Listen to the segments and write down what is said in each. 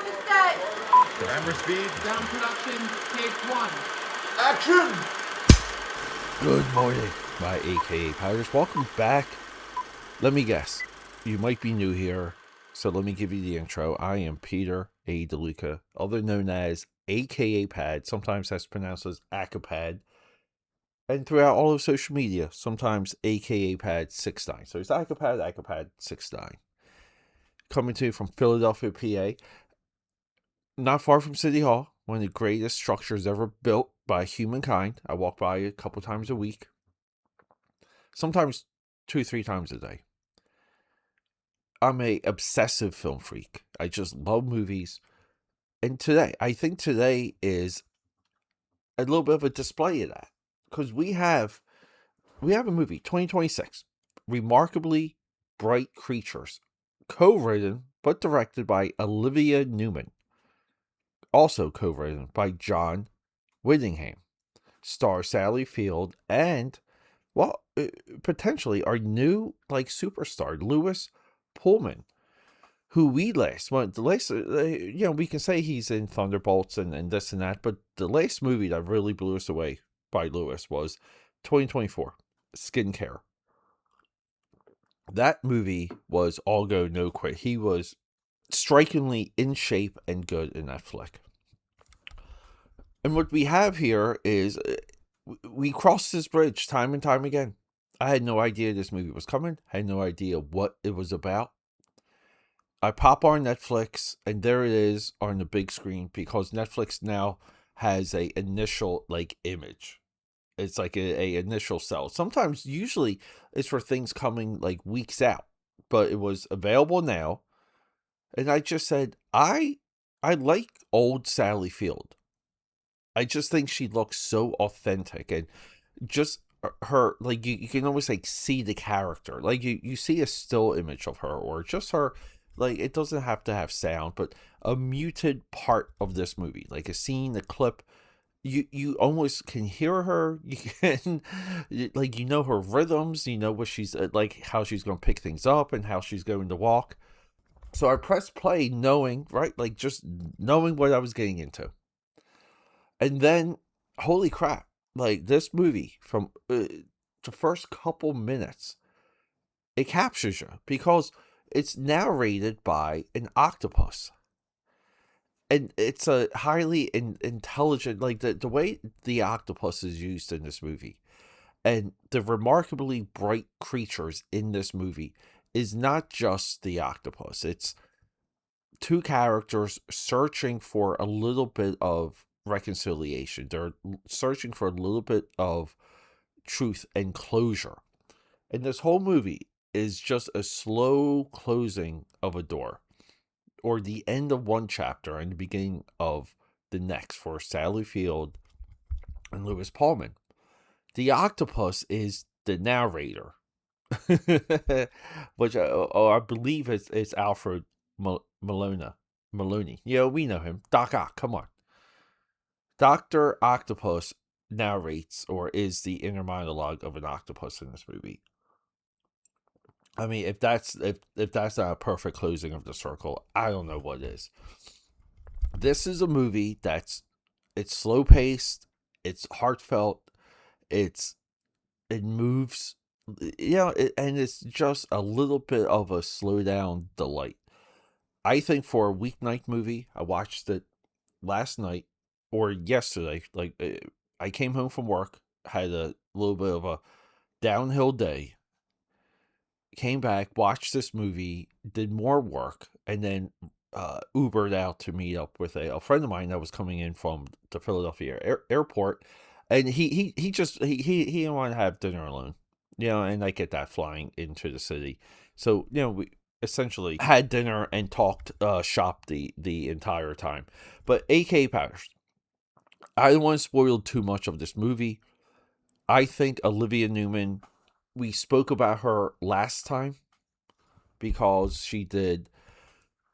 to set. Camera speed. Sound production, take one. Action! Good morning, my AKAPADers. Welcome back. Let me guess. You might be new here, so let me give you the intro. I am Peter A. DeLuca, other known as AKAPAD. Sometimes that's pronounced as AKAPAD. And throughout all of social media, sometimes AKAPAD69. So it's AKAPAD69. Coming to you from Philadelphia, PA. Not far from City Hall, one of the greatest structures ever built by humankind. I walk by it a couple times a week. Sometimes 2-3 times a day. I'm a obsessive film freak. I just love movies. And I think today is a little bit of a display of that. Because we have a movie, 2026, Remarkably Bright Creatures, co-written but directed by Olivia Newman, also co-written by John Whittingham, stars Sally Field and, well, potentially our new superstar Lewis Pullman, who we we can say he's in Thunderbolts and this and that, but the last movie that really blew us away by Lewis was 2024, Skincare. That movie was all go, no quit. He was strikingly in shape and good in that flick. And what we have here is we crossed this bridge time and time again. I had no idea this movie was coming. I had no idea what it was about. I pop on Netflix, and there it is on the big screen, because Netflix now has a initial image. It's like a initial sell. Sometimes, usually, it's for things coming weeks out, but it was available now, and I just said I like old Sally Field. I just think she looks so authentic, and just her you can almost see the character. You see a still image of her, or just her. It doesn't have to have sound, but a muted part of this movie, a scene, a clip, you almost can hear her. You can, her rhythms, what she's how she's going to pick things up and how she's going to walk. So I pressed play knowing, just knowing what I was getting into. And then, holy crap, this movie, from the first couple minutes, it captures you, because it's narrated by an octopus. And it's a highly intelligent, the way the octopus is used in this movie, and the remarkably bright creatures in this movie, is not just the octopus. It's two characters searching for a little bit of reconciliation. They're searching for a little bit of truth and closure. And this whole movie is just a slow closing of a door, or the end of one chapter and the beginning of the next, for Sally Field and Lewis Pullman. The octopus is the narrator, which I believe it's Alfred Maloney. We know him. Doc Ock, come on. Dr. Octopus narrates, or is the inner monologue of an octopus in this movie. I mean, if that's not a perfect closing of the circle, I don't know what is. This is a movie it's slow paced, it's heartfelt, it moves, and it's just a little bit of a slow down delight. I think for a weeknight movie, I watched it last night or yesterday. I came home from work, had a little bit of a downhill day. Came back, watched this movie, did more work, and then Ubered out to meet up with a friend of mine that was coming in from the Philadelphia airport, and he didn't want to have dinner alone, and I get that flying into the city, so we essentially had dinner and talked shop the entire time. But AK Powers, I don't want to spoil too much of this movie. I think Olivia Newman, we spoke about her last time because she did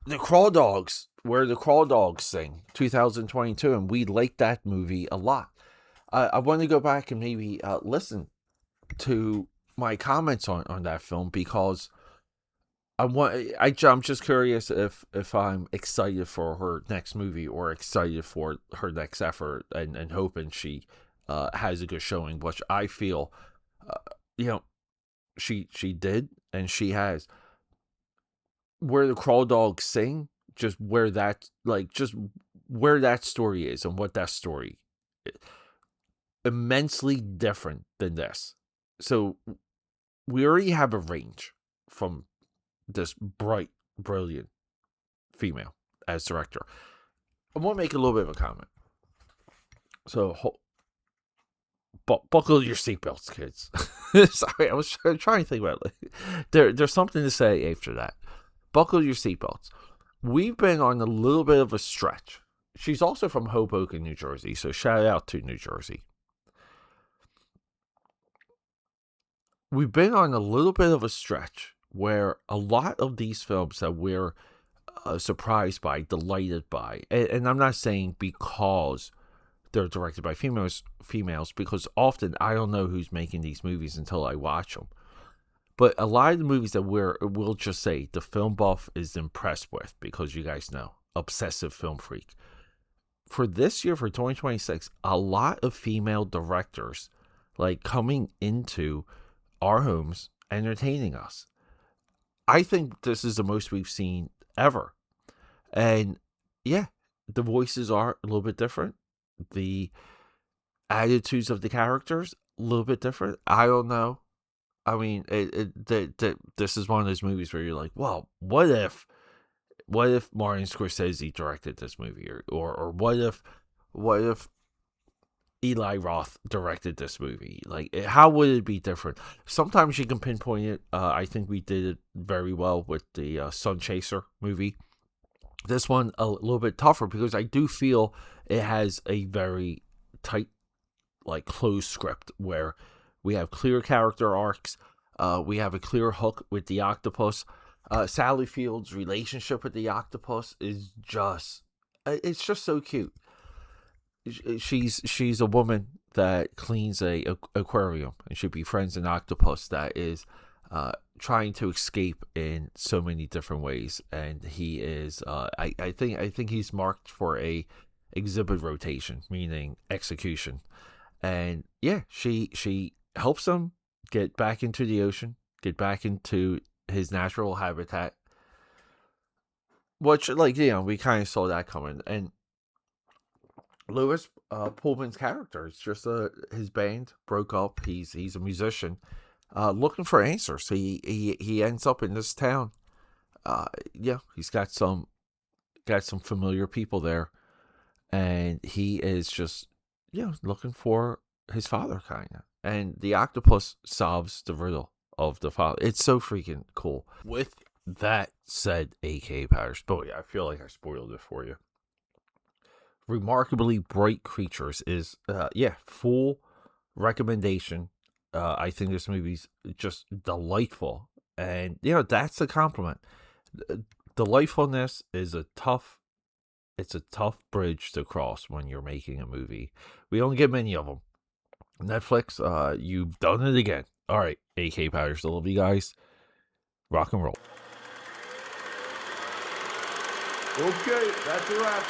The Crawl Dogs, Where the Crawl Dogs Sing, 2022, and we liked that movie a lot. I want to go back and maybe listen to my comments on that film, because I'm just curious if I'm excited for her next movie or excited for her next effort, and hoping she has a good showing, which I feel, you know, she did, and she has. Where the Crawl Dogs Sing, just where that story is, and what that story is, immensely different than this. So we already have a range from this bright, brilliant female as director. I want to make a little bit of a comment. So buckle your seatbelts, kids. Sorry, I was trying to think about it. There's something to say after that. Buckle your seatbelts. We've been on a little bit of a stretch. She's also from Hoboken, New Jersey, so shout out to New Jersey. We've been on a little bit of a stretch where a lot of these films that we're surprised by, delighted by, and I'm not saying because they're directed by females, because often I don't know who's making these movies until I watch them. But a lot of the movies that we'll just say the film buff is impressed with, because you guys know, obsessive film freak. For this year, for 2026, a lot of female directors like coming into our homes, entertaining us. I think this is the most we've seen ever. And yeah, the voices are a little bit different. The attitudes of the characters, a little bit different. I don't know. I mean, this is one of those movies where you're like, well, what if Martin Scorsese directed this movie, or what if Eli Roth directed this movie? Like, how would it be different? Sometimes you can pinpoint it. I think we did it very well with the Sun Chaser movie. This one a little bit tougher, because I do feel it has a very tight, like, closed script where we have clear character arcs. We have a clear hook with the octopus. Sally Field's relationship with the octopus is it's just so cute. She's a woman that cleans a aquarium, and she befriends an octopus that is trying to escape in so many different ways. And he is I think he's marked for a exhibit rotation, meaning execution. And yeah, she helps him get back into the ocean, get back into his natural habitat. Which, like, we kind of saw that coming. And Lewis Pullman's character is just his band broke up. He's a musician, looking for answers. So he ends up in this town. He's got some familiar people there, and he is just looking for his father, kind of. And the octopus solves the riddle of the father. It's so freaking cool. With that said, AKAPAD, boy, I feel like I spoiled it for you. Remarkably Bright Creatures is full recommendation. I think this movie's just delightful, and that's a compliment. Delightfulness is a tough bridge to cross when you're making a movie. We don't get many of them. Netflix, you've done it again. All right, AKAPAD, love you guys. Rock and roll. Okay, that's a wrap.